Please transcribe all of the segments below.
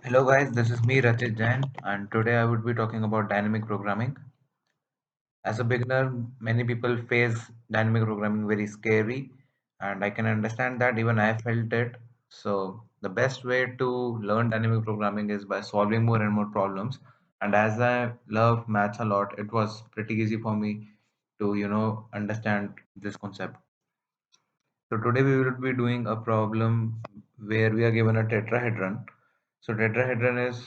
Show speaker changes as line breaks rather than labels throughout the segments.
Hello guys, this is me Rachit Jain and today I would be talking about dynamic programming. As a beginner, many people face dynamic programming very scary and I can understand that even I felt it. So the best way to learn dynamic programming is by solving more and more problems. And as I love maths a lot, it was pretty easy for me to understand this concept. So today we will be doing a problem where we are given a tetrahedron. So tetrahedron is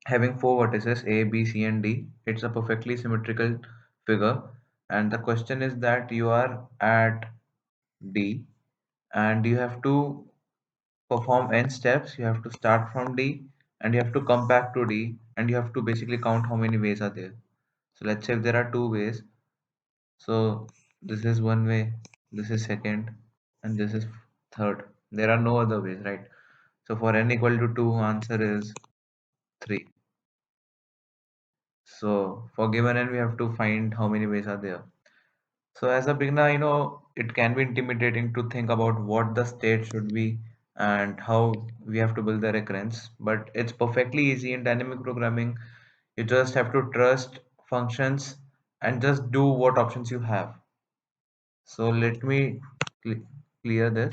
having four vertices A, B, C, and D. It's a perfectly symmetrical figure, and the question is that you are at D, and you have to perform n steps. You have to start from D, and you have to come back to D, and you have to basically count how many ways are there. So let's say if there are two ways. So this is one way, this is second, and this is third. There are no other ways, right? So for n equal to 2, answer is 3. So for given n, we have to find how many ways are there. So as a beginner, it can be intimidating to think about what the state should be and how we have to build the recurrence. But it's perfectly easy in dynamic programming. You just have to trust functions and just do what options you have. So let me cle clear this.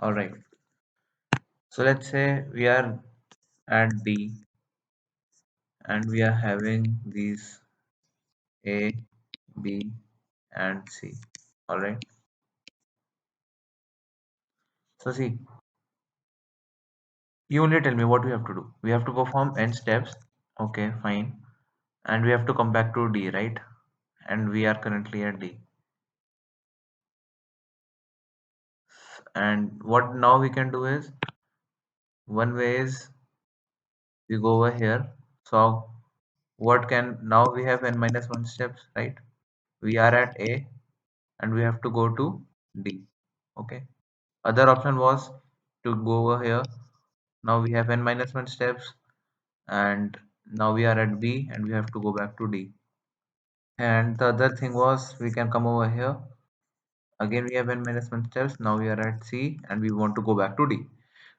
All right. So let's say we are at D and we are having these A, B, and C. All right. So see, you only tell me what we have to do. We have to perform n steps. Okay, fine. And we have to come back to D, right? And we are currently at D. And what now we can do is one way is we go over here. So what can now we have n minus 1 steps, right? We are at A and we have to go to D. Okay. Other option was to go over here. Now we have n minus 1 steps and now we are at B and we have to go back to D. And the other thing was we can come over here. Again we have n minus 1 steps. Now we are at C and we want to go back to D.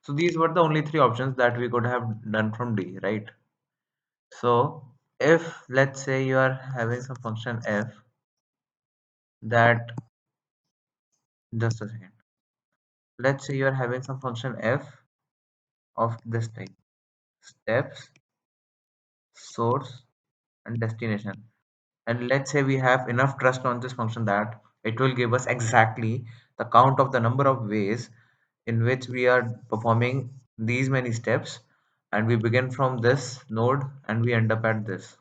So these were the only three options that we could have done from D, right? So if let's say you are having some function f that just a second. Let's say you are having some function f of this type steps, source, and destination. And let's say we have enough trust on this function that it will give us exactly the count of the number of ways in which we are performing these many steps, and we begin from this node and we end up at this.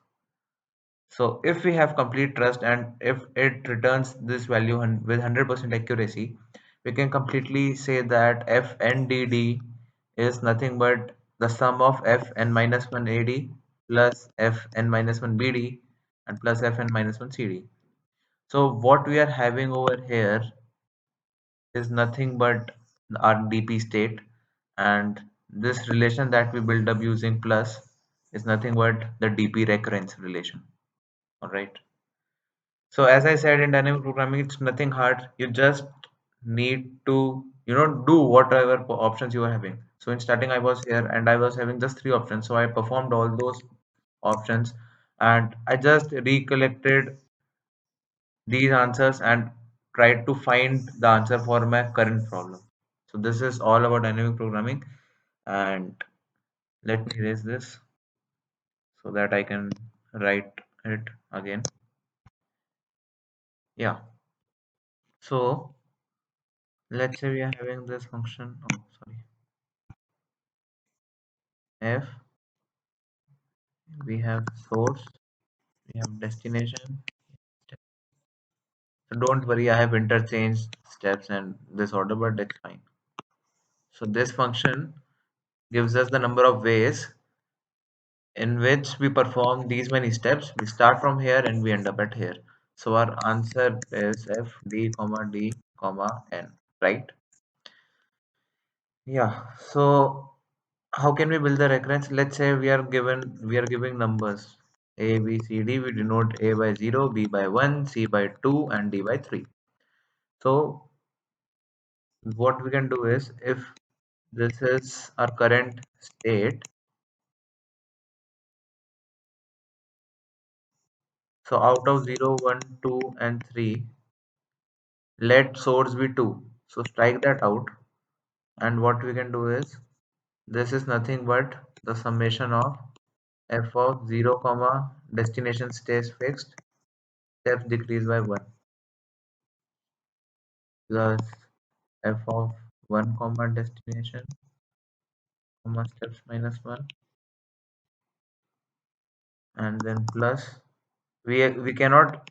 So if we have complete trust and if it returns this value with 100% accuracy, we can completely say that fndd is nothing but the sum of fn minus 1 ad plus fn minus 1 bd and plus fn minus 1 cd. So what we are having over here is nothing but our dp state, and this relation that we build up using plus is nothing but the dp recurrence relation. All right. So as I said, in dynamic programming, it's nothing hard. You just need to, do whatever options you are having. So in starting, I was here and I was having just three options. So I performed all those options and I just recollected these answers and tried to find the answer for my current problem. So this is all about dynamic programming, and let me erase this so that I can write it again. Yeah. So let's say we are having this function. Oh, sorry. F, we have source, we have destination. So don't worry, I have interchanged steps and this order, but that's fine. So this function gives us the number of ways in which we perform these many steps. We start from here and we end up at here. So our answer is f d comma d comma n, right? Yeah. So how can we build the recurrence? Let's say we are giving numbers. A, B, C, D, we denote A by 0, B by 1, C by 2, and D by 3. So what we can do is, if this is our current state, so out of 0, 1, 2, and 3, let source be 2. So strike that out, and what we can do is, this is nothing but the summation of f of 0 comma destination stays fixed, steps decrease by 1, plus f of 1 comma destination comma steps minus 1, and then plus we cannot.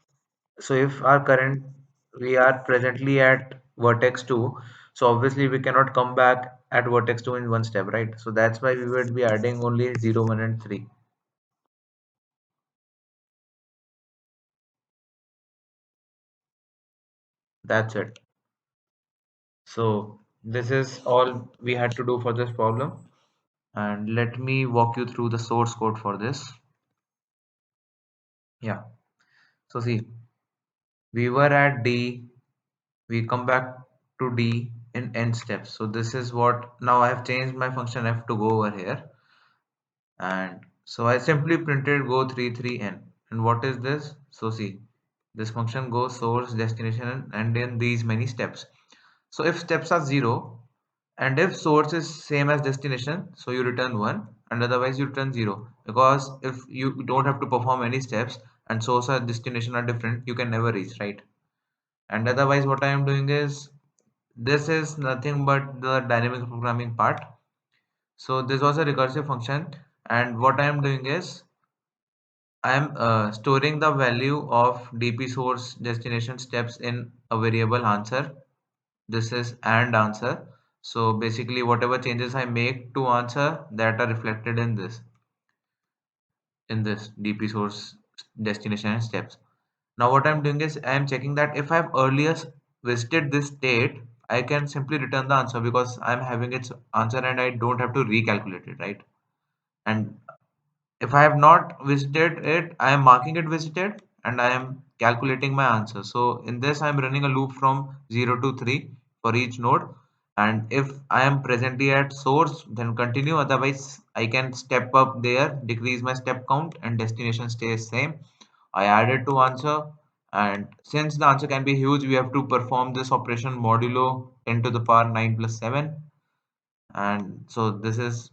So if our current, we are presently at vertex 2, so obviously we cannot come back at vertex 2 in one step, right? So that's why we would be adding only 0, 1, and 3. That's it. So this is all we had to do for this problem, and let me walk you through the source code for this. Yeah, so see, we were at D, we come back to D in n steps. So this is what, now I have changed my function f to go over here, and so I simply printed go 3 3 n. And what is this? So see, this function goes source, destination, and in these many steps. So if steps are 0, and if source is same as destination, so you return 1, and otherwise you return 0, because if you don't have to perform any steps and source and destination are different, you can never reach, right? And otherwise what I am doing is, this is nothing but the dynamic programming part. So this was a recursive function, and what I am doing is, I am storing the value of dp source destination steps in a variable answer. This is and answer. So basically whatever changes I make to answer, that are reflected in this dp source destination and steps. Now what I'm doing is, I am checking that if I've earlier visited this state, I can simply return the answer because I'm having its answer and I don't have to recalculate it, right? And if I have not visited it, I am marking it visited and I am calculating my answer. So in this, I am running a loop from 0 to 3 for each node. And if I am presently at source, then continue. Otherwise, I can step up there, decrease my step count, and destination stays same. I added to answer. And since the answer can be huge, we have to perform this operation modulo 10 to the power 9 plus 7. And so this is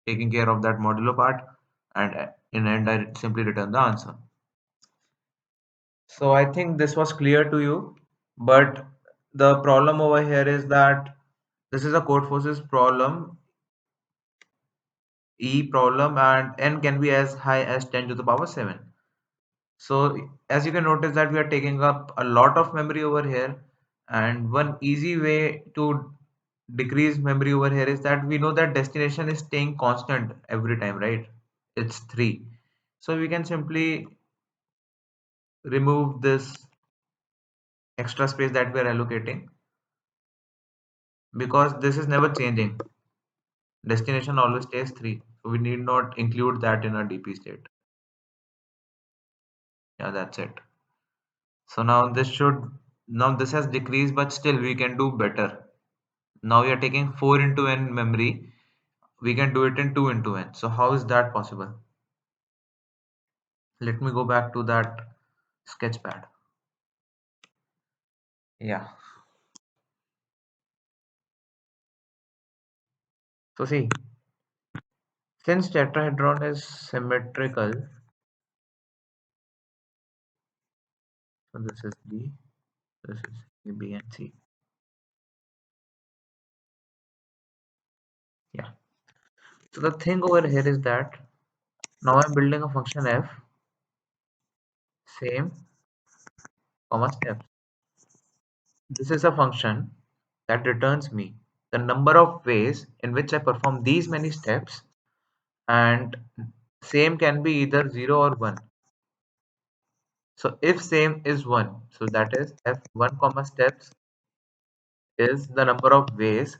taking care of that modulo part, and in end I simply return the answer. So I think this was clear to you, but the problem over here is that this is a Codeforces problem, E problem, and n can be as high as 10 to the power 7. So as you can notice that we are taking up a lot of memory over here, and one easy way to decrease memory over here is that we know that destination is staying constant every time, right? It's 3. So we can simply remove this extra space that we are allocating, because this is never changing. Destination always stays 3. So we need not include that in our DP state. Yeah, that's it. So now this has decreased, but still we can do better. Now we are taking 4 into n memory. We can do it in 2 into n. So how is that possible? Let me go back to that sketchpad. Yeah. So see, since tetrahedron is symmetrical, so this is D, this is A, B, and C. Yeah. So the thing over here is that now I'm building a function f, same, comma steps. This is a function that returns me the number of ways in which I perform these many steps, and same can be either 0 or 1. So if same is 1, so that is f1 comma steps is the number of ways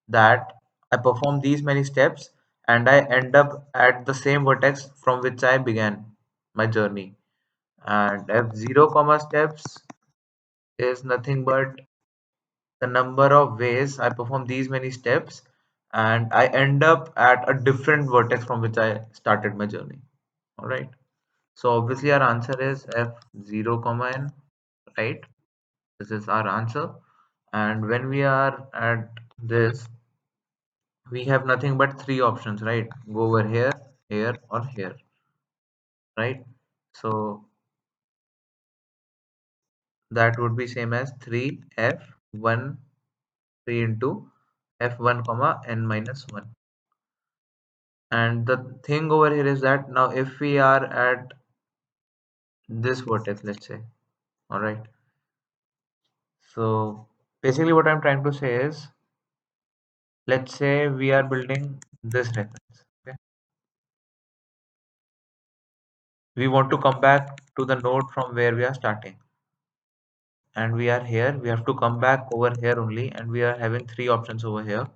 that I perform these many steps and I end up at the same vertex from which I began. my journey. And f0 comma steps is nothing but the number of ways I perform these many steps, and I end up at a different vertex from which I started my journey. All right. So obviously our answer is f0 comma n, right? This is our answer. And when we are at this, we have nothing but three options, right? Go over here, here, or here, right? So that would be same as 3f1 3 into f1 comma n minus 1. And the thing over here is that now if we are at this vertex, let's say, all right. So basically what I'm trying to say is, let's say we are building this reference. Okay. We want to come back to the node from where we are starting. And we are here. We have to come back over here only. And we are having three options over here.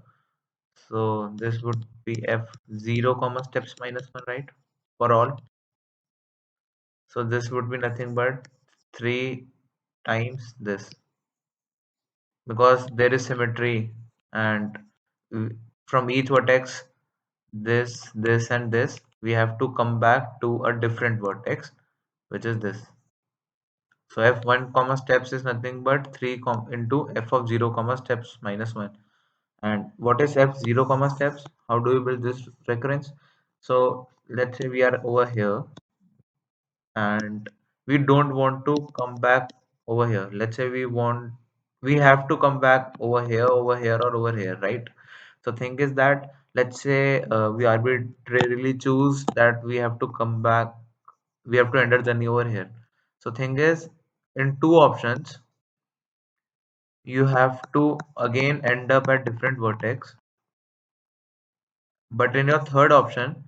So this would be f0 comma steps minus 1, right? For all. So this would be nothing but 3 times this, because there is symmetry, and from each vertex, this and this, we have to come back to a different vertex, which is this. So f1 comma steps is nothing but 3 into f of 0 comma steps minus 1. And what is f0 comma steps? How do we build this recurrence? So let's say we are over here and we don't want to come back over here. Let's say we have to come back over here, or over here, right? So thing is that, let's say we arbitrarily choose that we have to come back, we have to enter the new over here. So thing is, in two options, you have to again end up at different vertex, but in your third option,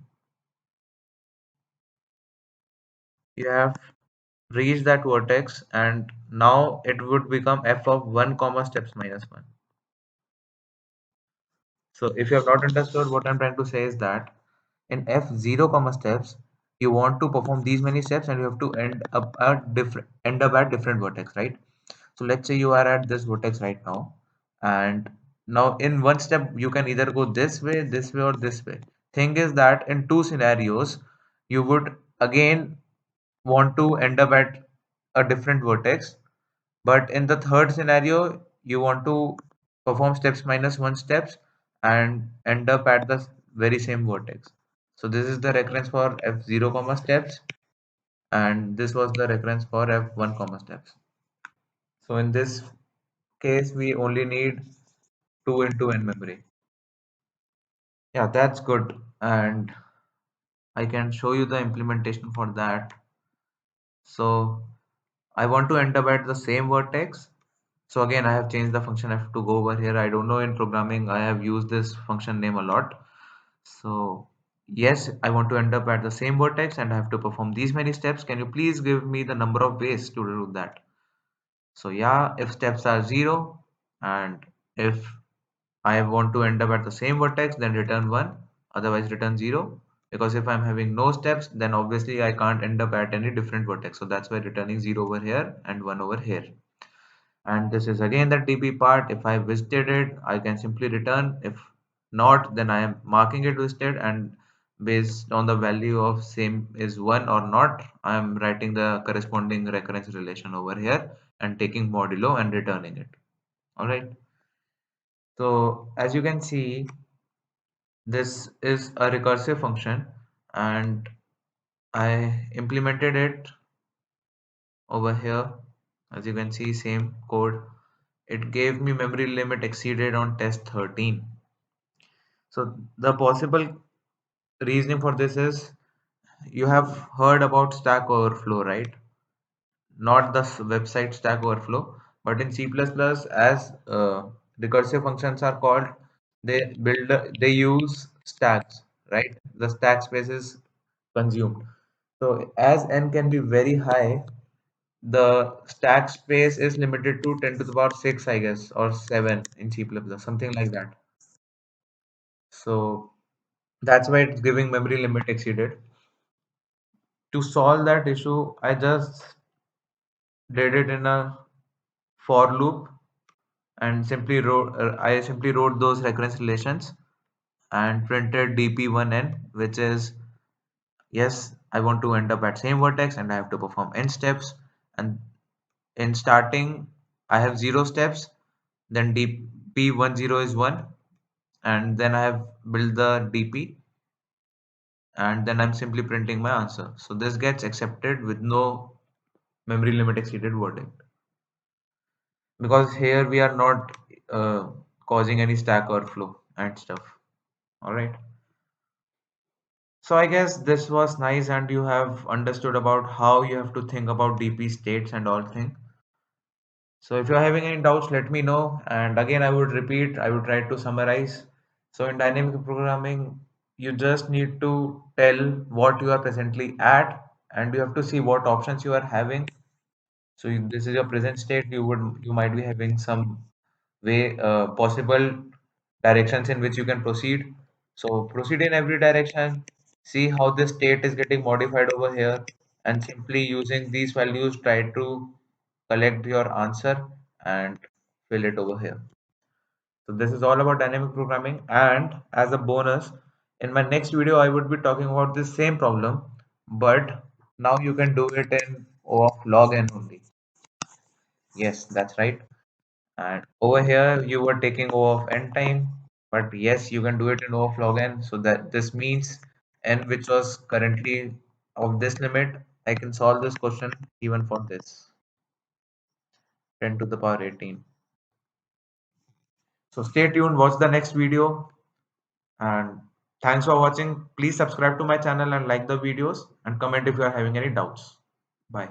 you have reached that vertex, and now it would become f of 1 comma steps minus 1. So if you have not understood, what I'm trying to say is that in f0 comma steps, you want to perform these many steps and you have to end up at different vertex, right? So let's say you are at this vertex right now, and now in one step you can either go this way, or this way. Thing is that in two scenarios, you would again want to end up at a different vertex, but in the third scenario, you want to perform steps minus 1 steps and end up at the very same vertex. So this is the recurrence for f0 comma steps, and this was the recurrence for f1 comma steps. So in this case, we only need 2 into n memory. Yeah, that's good. And I can show you the implementation for that. So I want to end up at the same vertex. So again, I have changed the function. I have to go over here. I don't know, in programming, I have used this function name a lot. So yes, I want to end up at the same vertex and I have to perform these many steps. Can you please give me the number of ways to do that? So yeah, if steps are 0, and if I want to end up at the same vertex, then return 1, otherwise return 0. Because if I'm having no steps, then obviously I can't end up at any different vertex. So that's why returning 0 over here and 1 over here. And this is again the TP part. If I visited it, I can simply return. If not, then I am marking it visited, and based on the value of same is 1 or not, I am writing the corresponding recurrence relation over here and taking modulo and returning it. All right. So as you can see, this is a recursive function, and I implemented it over here. As you can see, same code. It gave me memory limit exceeded on test 13. So the possible reasoning for this is, you have heard about Stack Overflow, right? Not the website Stack Overflow, but in C++, as recursive functions are called, they use stacks, right? The stack space is consumed. So as n can be very high, the stack space is limited to 10 to the power 6, I guess, or 7 in C++, something like that. So that's why it's giving memory limit exceeded. To solve that issue, I just did it in a for loop and I simply wrote those recurrence relations and printed dp1n, which is yes, I want to end up at same vertex and I have to perform n steps. And in starting, I have 0 steps, then dp10 is 1, and then I have built the dp, and then I'm simply printing my answer. So this gets accepted with no memory limit exceeded verdict, because here we are not causing any stack overflow and stuff. All right. So I guess this was nice and you have understood about how you have to think about DP states and all thing. So if you're having any doubts, let me know. And again, I would repeat, I would try to summarize. So in dynamic programming, you just need to tell what you are presently at, and you have to see what options you are having. So this is your present state. You might be having some way possible directions in which you can proceed. So proceed in every direction. See how this state is getting modified over here, and simply using these values, try to collect your answer and fill it over here. So this is all about dynamic programming. And as a bonus, in my next video, I would be talking about this same problem, but now you can do it in O of log n only. Yes, that's right. And over here, you were taking O of n time, but yes, you can do it in O of log n. So that this means n, which was currently of this limit, I can solve this question even for this 10 to the power 18. So stay tuned, watch the next video, and thanks for watching. Please subscribe to my channel and like the videos and comment if you are having any doubts. Bye.